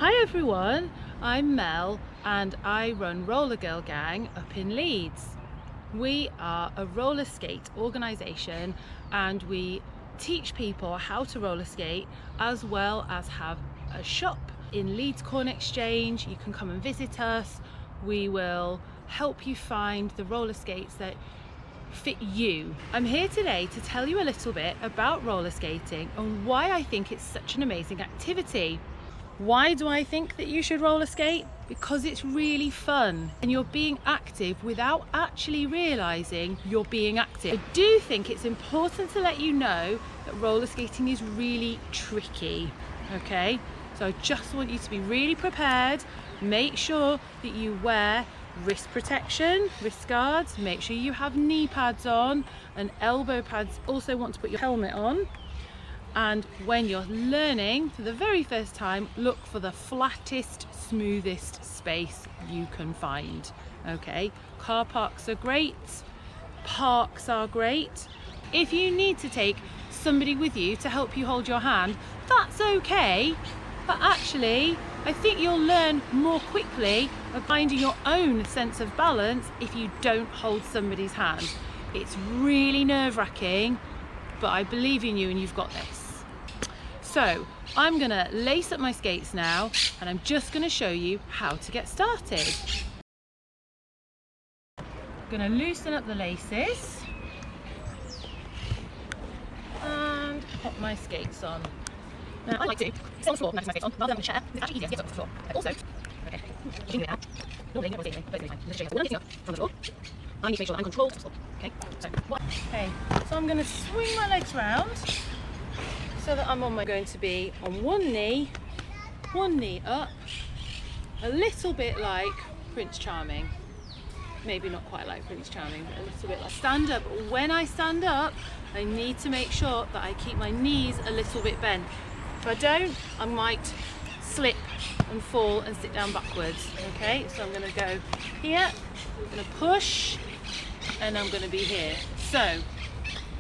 Hi everyone, I'm Mel and I run Roller Girl Gang up in Leeds. We are a roller skate organisation and we teach people how to roller skate as well as have a shop in Leeds Corn Exchange. You can come and visit us. We will help you find the roller skates that fit you. I'm here today to tell you a little bit about roller skating and why I think it's such an amazing activity. Why do I think that you should roller skate? Because it's really fun and you're being active without actually realising you're being active. I do think it's important to let you know that roller skating is really tricky, okay? So I just want you to be really prepared. Make sure that you wear wrist protection, wrist guards, make sure you have knee pads on and elbow pads. Also want to put your helmet on. And when you're learning for the very first time, look for the flattest, smoothest space you can find, okay? Car parks are great, parks are great. If you need to take somebody with you to help you hold your hand, that's okay. But actually, I think you'll learn more quickly of finding your own sense of balance if you don't hold somebody's hand. It's really nerve-wracking, but I believe in you and you've got this. So I'm gonna lace up my skates now and I'm just gonna show you how to get started. I'm gonna loosen up the laces and pop my skates on. Now I like to sit on the floor when I have my skates on rather than the chair. It's actually easier to get up to the floor. But also, okay, you can do it now. Normally everyone's doing it, but it's really fine. Let's show you. When I'm getting up from the floor, I need to make sure that I'm controlled to the floor. Okay, so what? Okay, so I'm gonna swing my legs round so that I'm going to be on one knee up, a little bit like Prince Charming. Maybe not quite like Prince Charming, but a little bit like. Stand up. When I stand up, I need to make sure that I keep my knees a little bit bent. If I don't, I might slip and fall and sit down backwards. Okay, so I'm gonna go here, I'm gonna push, and I'm gonna be here. So,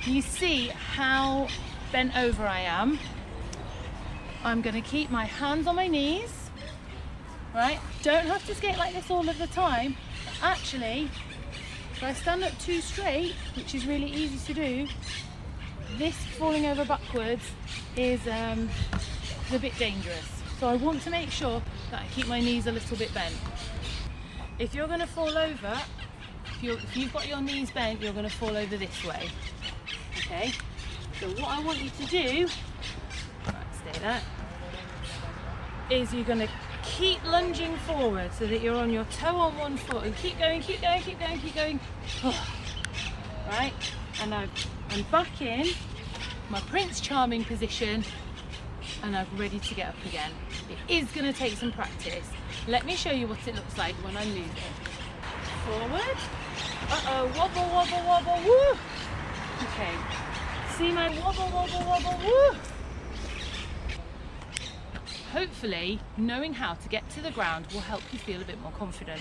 you see how bent over I am. I'm going to keep my hands on my knees, right? Don't have to skate like this all of the time. Actually, if I stand up too straight, which is really easy to do, this falling over backwards is a bit dangerous. So I want to make sure that I keep my knees a little bit bent. If you're going to fall over, if you've got your knees bent, you're going to fall over this way, okay? So what I want you to do, right, stay there, is you're going to keep lunging forward so that you're on your toe on one foot and keep going, keep going, keep going, keep going. Right, and I'm back in my Prince Charming position and I'm ready to get up again. It is going to take some practice. Let me show you what it looks like when I'm moving. Forward, wobble, wobble, wobble, woo. Okay. See my wobble, wobble, wobble, woo! Hopefully, knowing how to get to the ground will help you feel a bit more confident.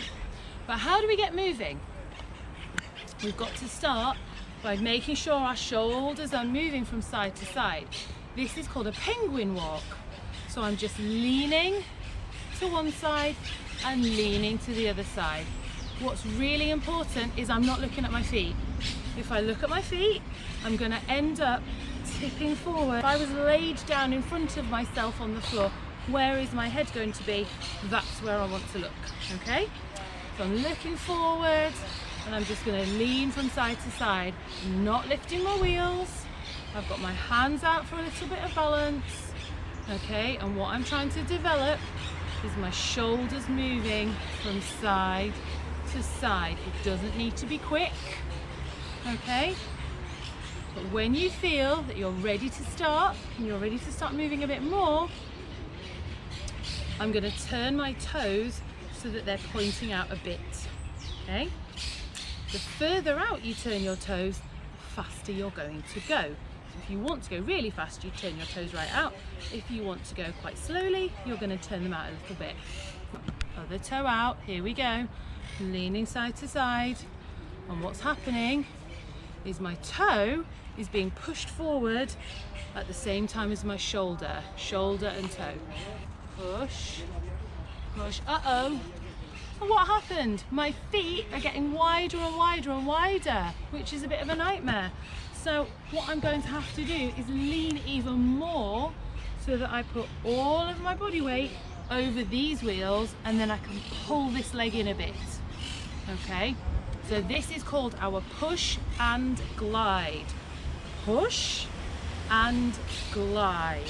But how do we get moving? We've got to start by making sure our shoulders are moving from side to side. This is called a penguin walk. So I'm just leaning to one side and leaning to the other side. What's really important is I'm not looking at my feet. If I look at my feet, I'm going to end up tipping forward. If I was laid down in front of myself on the floor, where is my head going to be? That's where I want to look, okay? So I'm looking forward and I'm just going to lean from side to side, not lifting my wheels. I've got my hands out for a little bit of balance, okay? And what I'm trying to develop is my shoulders moving from side to side. It doesn't need to be quick. Okay, but when you feel that you're ready to start and you're ready to start moving a bit more, I'm going to turn my toes so that they're pointing out a bit. Okay, the further out you turn your toes, the faster you're going to go. So if you want to go really fast, you turn your toes right out. If you want to go quite slowly, you're going to turn them out a little bit. Other toe out, here we go, leaning side to side, and what's happening is my toe is being pushed forward at the same time as my shoulder and toe. push, push. Uh-oh. And what happened? My feet are getting wider and wider and wider, which is a bit of a nightmare. So what I'm going to have to do is lean even more so that I put all of my body weight over these wheels, and then I can pull this leg in a bit. Okay, so this is called our push and glide. Push and glide.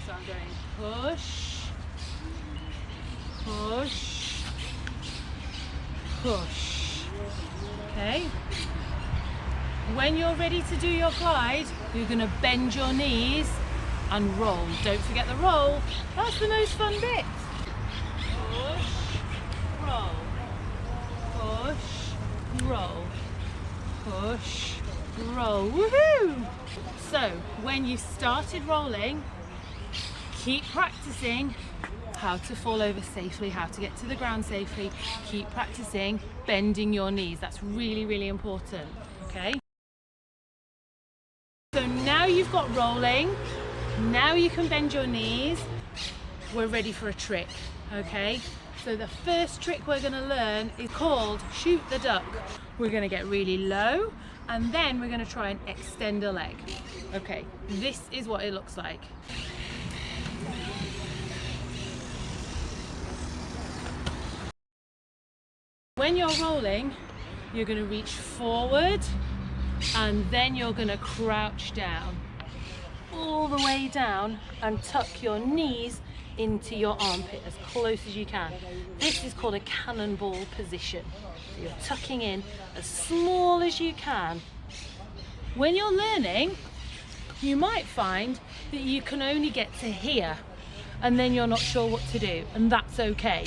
So I'm going push, push, push. Okay. When you're ready to do your glide, you're going to bend your knees and roll. Don't forget the roll. That's the most fun bit. Push, roll. Push, roll. Push, roll. Woohoo! So, when you started rolling, keep practicing how to fall over safely, how to get to the ground safely. Keep practicing bending your knees. That's really, really important. Okay? So now you've got rolling, now you can bend your knees. We're ready for a trick, okay? So the first trick we're gonna learn is called shoot the duck. We're gonna get really low, and then we're gonna try and extend a leg. Okay, this is what it looks like. When you're rolling, you're gonna reach forward, and then you're going to crouch down all the way down and tuck your knees into your armpit as close as you can. This is called a cannonball position. So you're tucking in as small as you can. When you're learning, you might find that you can only get to here and then you're not sure what to do, and that's okay.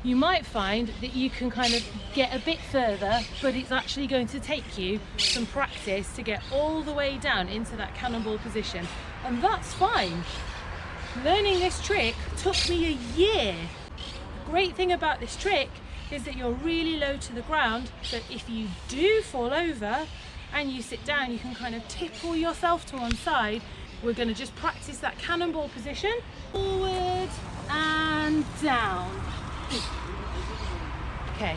You might find that you can kind of get a bit further, but it's actually going to take you some practice to get all the way down into that cannonball position, and that's fine. Learning this trick took me a year. The great thing about this trick is that you're really low to the ground, so if you do fall over and you sit down, you can kind of tipple yourself to one side. We're going to just practice that cannonball position. Forward and down. Okay,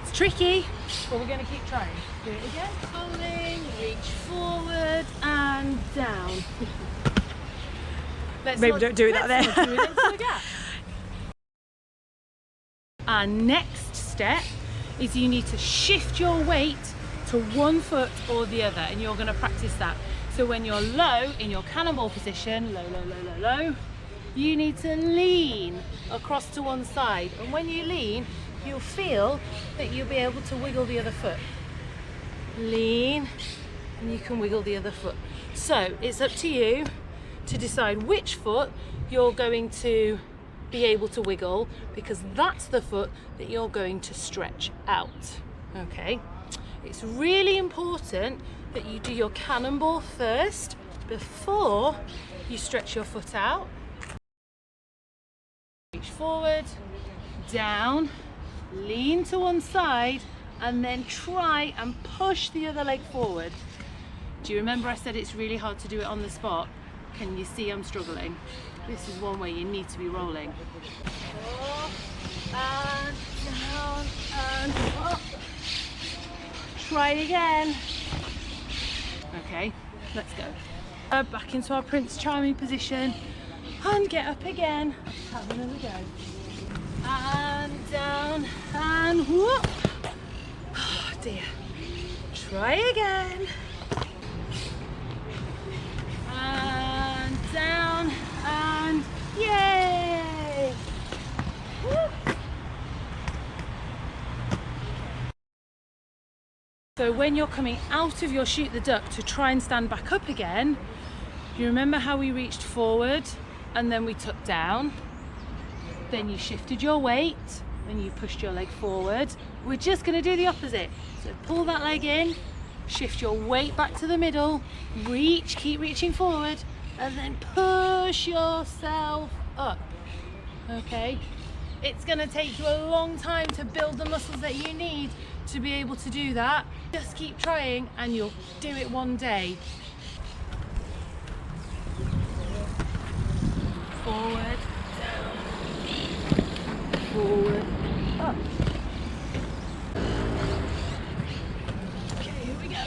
it's tricky, but we're going to keep trying. Do it again. Pulling, reach forward and down. Maybe don't do that there. Do it into the gap. Our next step is you need to shift your weight to one foot or the other, and you're going to practice that. So when you're low in your cannonball position, low, low, low, low, low, you need to lean across to one side, and when you lean, you'll feel that you'll be able to wiggle the other foot. Lean, and you can wiggle the other foot. So it's up to you to decide which foot you're going to be able to wiggle, because that's the foot that you're going to stretch out. Okay, it's really important that you do your cannonball first before you stretch your foot out. Reach forward, down, lean to one side, and then try and push the other leg forward. Do you remember I said it's really hard to do it on the spot? Can you see I'm struggling? This is one way you need to be rolling. Up and down and up. Try it again. Okay, let's go. Back into our Prince Charming position and get up again. Have another go. And down and whoop. Oh dear. Try again. And down and yay! Whoop. So when you're coming out of your shoot the duck to try and stand back up again, you remember how we reached forward and then we tucked down? Then you shifted your weight and you pushed your leg forward. We're just going to do the opposite. So pull that leg in, shift your weight back to the middle, reach, keep reaching forward, and then push yourself up. Okay? It's going to take you a long time to build the muscles that you need to be able to do that. Just keep trying and you'll do it one day. Forward forward, down, forward, up. Okay, here we go.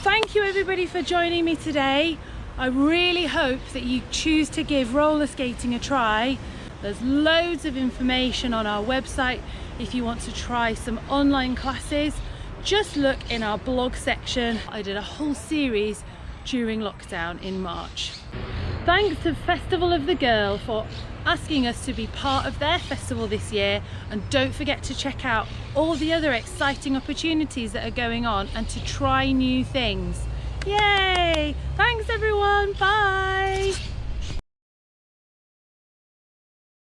Thank you everybody for joining me today. I really hope that you choose to give roller skating a try. There's loads of information on our website if you want to try some online classes. Just look in our blog section. I did a whole series during lockdown in March. Thanks to Festival of the Girl for asking us to be part of their festival this year, and don't forget to check out all the other exciting opportunities that are going on and to try new things. Yay! Thanks everyone, bye!